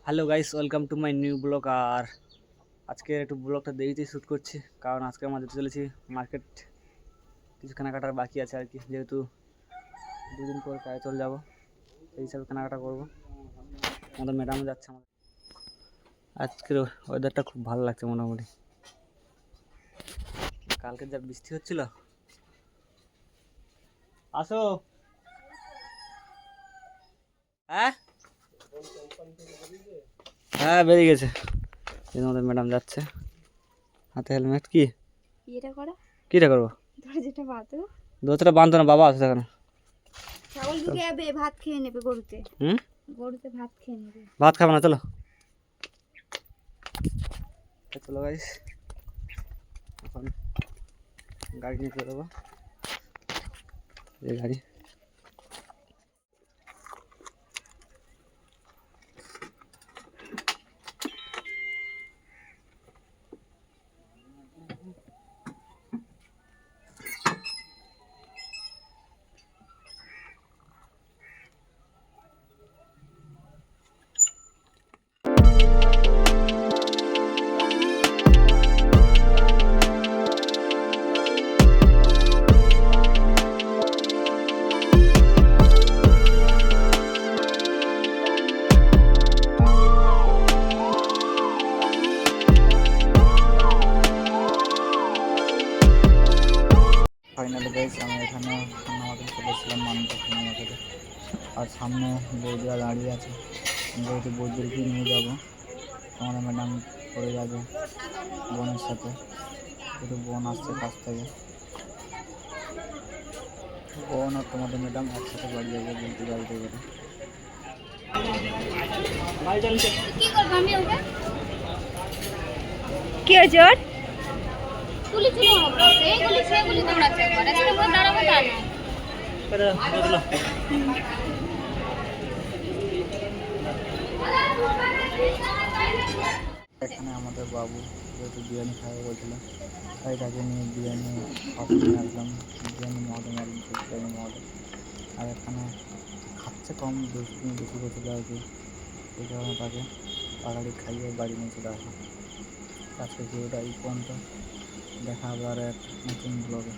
Hello guys, welcome to my new blog. আর আজকে একটু ব্লগটা দেরিতে শ্যুট করছি, কারণ আজকে আমরা যেতে চলেছি মার্কেট। কিছু কেনাকাটার বাকি আছে আর কি, যেহেতু দুদিন পর কাজে চলে যাবো, সেই হিসাবে কেনাকাটা করবো। আমাদের ম্যাডামও যাচ্ছে আমাদের। আজকের ওয়েদারটা খুব ভালো লাগছে মোটামুটি। কালকে যা বৃষ্টি হচ্ছিল। আসো। হ্যাঁ হ্যাঁ, বেরিয়ে গেছে। আমাদের ম্যাডাম যাচ্ছে, হাতে হেলমেট। কি এটা করা কিটা করবো? দরজাটা বাঁধো। দোতটা বাঁধতো না, বাবা আছে সেখানে। ছাগল ঢুকে যাবে, ভাত খেয়ে নেবে গরুতে। হুম, গরুতে ভাত খেয়ে নেবে। ভাত খাবে না, চলো চলো গাইস, এখন গাড়ি নিয়ে চলে যাবো। এই গাড়ি ফাইনালি গাইস, আমি এখানে আমাদের চলেছিলাম মানতে আমাদের। আর সামনে বৌদিরা দাঁড়িয়ে আছে, যেহেতু বৌদিরকে নিয়ে যাবো। আমাদের ম্যাডাম করে যাবে বোনের সাথে, যেহেতু বোন আসছে কাছ থেকে। বোন আর তোমাদের ম্যাডাম একসাথে বাড়ি যাবে বলতে, গাড়িতে করে। কি হয়েছে ওর? এখানে আমাদের বাবু যেহেতু বিরিয়ানি খাবে বলছিল, তাই তাকে নিয়ে বিরিয়ানি খাওয়াতে নিয়ে আসলাম। বিরিয়ানি মহরম আর বিরিয়ানি মহরম। আর এখানে খাচ্ছে কম, দুষ্টুমি বেশি করছিল আর কি, সেই কারণে তাকে তাড়াতাড়ি খাইয়ে বাড়ি নিয়ে চলে আসলাম। আজকে ভিডিওটা এই পর্যন্ত, দেখা হবে আর এক নতুন ব্লগে।